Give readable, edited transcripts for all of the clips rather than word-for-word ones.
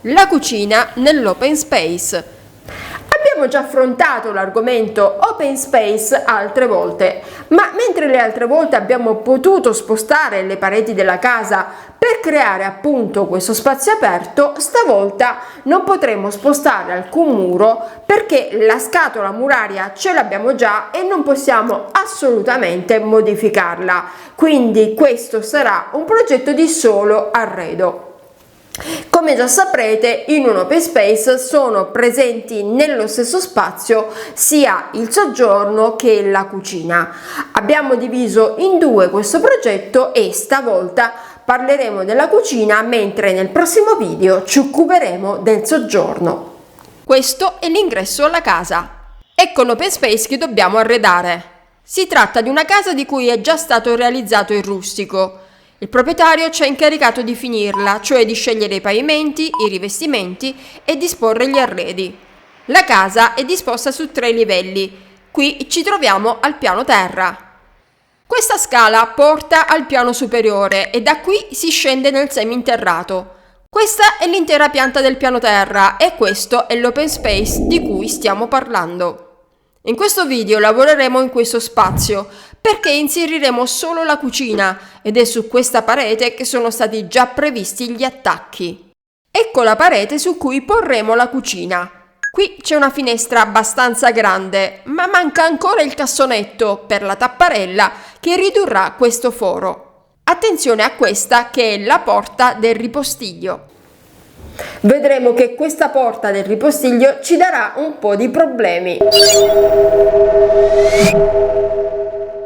la cucina nell'open space. Abbiamo già affrontato l'argomento open space altre volte, ma mentre le altre volte abbiamo potuto spostare le pareti della casa per creare appunto questo spazio aperto, stavolta non potremo spostare alcun muro perché la scatola muraria ce l'abbiamo già e non possiamo assolutamente modificarla. Quindi questo sarà un progetto di solo arredo. Come già saprete, in un open space sono presenti nello stesso spazio sia il soggiorno che la cucina. Abbiamo diviso in due questo progetto e stavolta parleremo della cucina, mentre nel prossimo video ci occuperemo del soggiorno. Questo è l'ingresso alla casa. Ecco l'open space che dobbiamo arredare. Si tratta di una casa di cui è già stato realizzato il rustico. Il proprietario ci ha incaricato di finirla, cioè di scegliere i pavimenti, i rivestimenti e disporre gli arredi. La casa è disposta su 3 livelli. Qui ci troviamo al piano terra. Questa scala porta al piano superiore e da qui si scende nel seminterrato. Questa è l'intera pianta del piano terra e questo è l'open space di cui stiamo parlando. In questo video lavoreremo in questo spazio perché inseriremo solo la cucina ed è su questa parete che sono stati già previsti gli attacchi. Ecco la parete su cui porremo la cucina. Qui c'è una finestra abbastanza grande, ma manca ancora il cassonetto per la tapparella che ridurrà questo foro. Attenzione a questa che è la porta del ripostiglio. Vedremo che questa porta del ripostiglio ci darà un po' di problemi.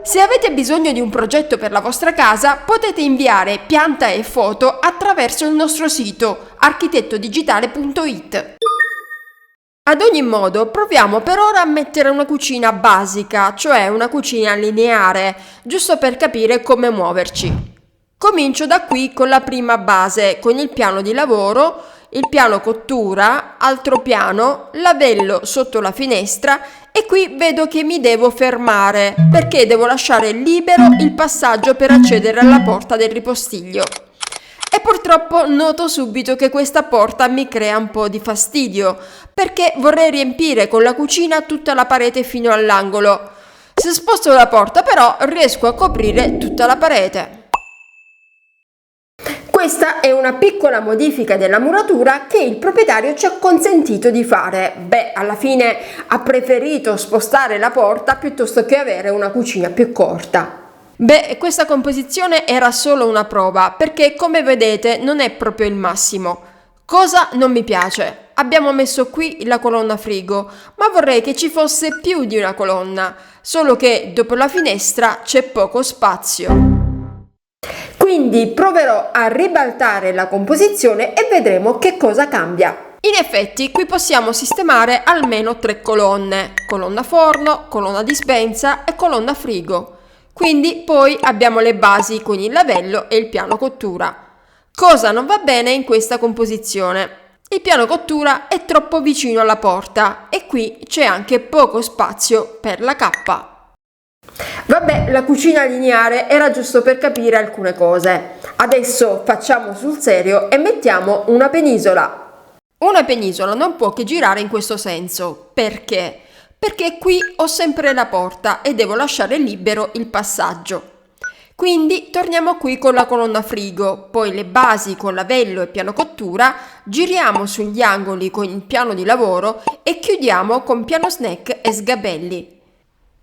Se avete bisogno di un progetto per la vostra casa, potete inviare pianta e foto attraverso il nostro sito architettodigitale.it. Ad ogni modo, proviamo per ora a mettere una cucina basica, cioè una cucina lineare, giusto per capire come muoverci. Comincio da qui con la prima base, con il piano di lavoro, il piano cottura, altro piano, lavello sotto la finestra e qui vedo che mi devo fermare perché devo lasciare libero il passaggio per accedere alla porta del ripostiglio. E purtroppo noto subito che questa porta mi crea un po' di fastidio perché vorrei riempire con la cucina tutta la parete fino all'angolo. Se sposto la porta però riesco a coprire tutta la parete. Questa è una piccola modifica della muratura che il proprietario ci ha consentito di fare. Alla fine ha preferito spostare la porta piuttosto che avere una cucina più corta. Questa composizione era solo una prova perché, come vedete, non è proprio il massimo. Cosa non mi piace? Abbiamo messo qui la colonna frigo, ma vorrei che ci fosse più di una colonna, solo che dopo la finestra c'è poco spazio. Quindi proverò a ribaltare la composizione e vedremo che cosa cambia. In effetti qui possiamo sistemare almeno 3 colonne, colonna forno, colonna dispensa e colonna frigo. Quindi poi abbiamo le basi con il lavello e il piano cottura. Cosa non va bene in questa composizione? Il piano cottura è troppo vicino alla porta e qui c'è anche poco spazio per la cappa. La cucina lineare era giusto per capire alcune cose. Adesso facciamo sul serio e mettiamo una penisola. Una penisola non può che girare in questo senso. Perché? Perché qui ho sempre la porta e devo lasciare libero il passaggio. Quindi torniamo qui con la colonna frigo, poi le basi con lavello e piano cottura, giriamo sugli angoli con il piano di lavoro e chiudiamo con piano snack e sgabelli.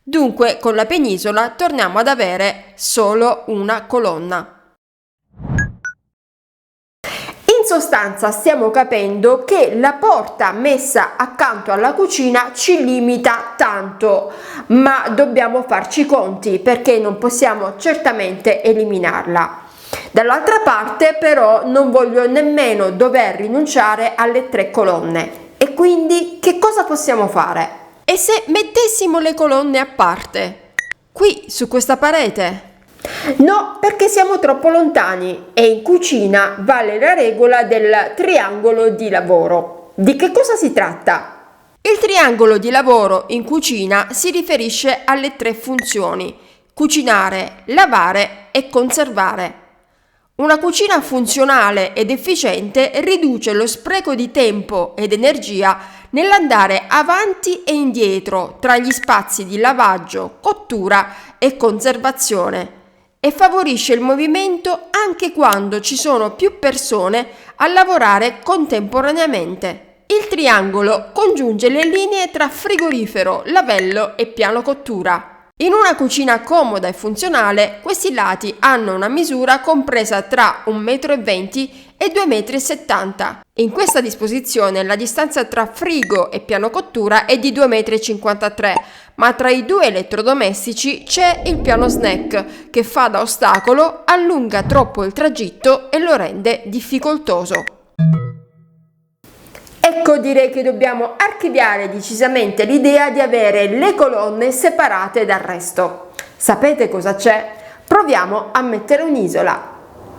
Dunque con la penisola torniamo ad avere solo una colonna. In sostanza stiamo capendo che la porta messa accanto alla cucina ci limita tanto, ma dobbiamo farci i conti perché non possiamo certamente eliminarla. Dall'altra parte però non voglio nemmeno dover rinunciare alle 3 colonne e quindi che cosa possiamo fare? E se mettessimo le colonne a parte, qui su questa parete? No, perché siamo troppo lontani e in cucina vale la regola del triangolo di lavoro. Di che cosa si tratta? Il triangolo di lavoro in cucina si riferisce alle 3 funzioni: cucinare, lavare e conservare. Una cucina funzionale ed efficiente riduce lo spreco di tempo ed energia nell'andare avanti e indietro tra gli spazi di lavaggio, cottura e conservazione e favorisce il movimento anche quando ci sono più persone a lavorare contemporaneamente. Il triangolo congiunge le linee tra frigorifero, lavello e piano cottura. In una cucina comoda e funzionale, questi lati hanno una misura compresa tra 1,20 m e 2,70 m. In questa disposizione la distanza tra frigo e piano cottura è di 2,53 m, ma tra i due elettrodomestici c'è il piano snack che fa da ostacolo, allunga troppo il tragitto e lo rende difficoltoso. Ecco, direi che dobbiamo archiviare decisamente l'idea di avere le colonne separate dal resto. Sapete cosa c'è? Proviamo a mettere un'isola.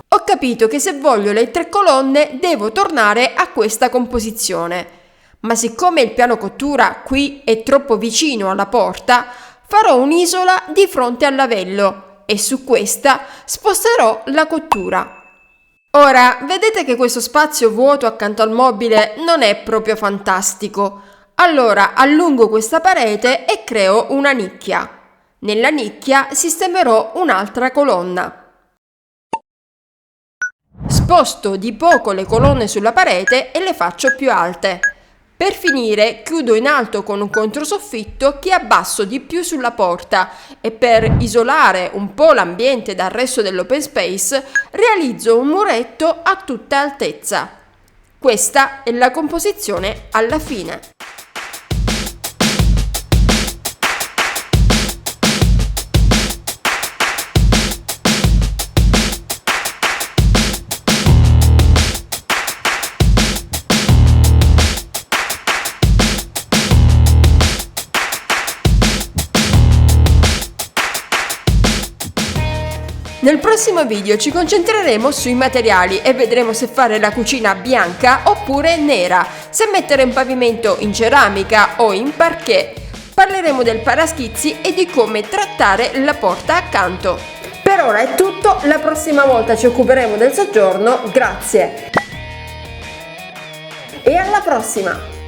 Ho capito che se voglio le 3 colonne devo tornare a questa composizione, ma siccome il piano cottura qui è troppo vicino alla porta, farò un'isola di fronte al lavello e su questa sposterò la cottura. Ora, vedete che questo spazio vuoto accanto al mobile non è proprio fantastico. Allora allungo questa parete e creo una nicchia. Nella nicchia sistemerò un'altra colonna. Sposto di poco le colonne sulla parete e le faccio più alte. Per finire chiudo in alto con un controsoffitto che abbasso di più sulla porta e per isolare un po' l'ambiente dal resto dell'open space realizzo un muretto a tutta altezza. Questa è la composizione alla fine. Nel prossimo video ci concentreremo sui materiali e vedremo se fare la cucina bianca oppure nera, se mettere un pavimento in ceramica o in parquet. Parleremo del paraschizzi e di come trattare la porta accanto. Per ora è tutto, la prossima volta ci occuperemo del soggiorno, grazie e alla prossima!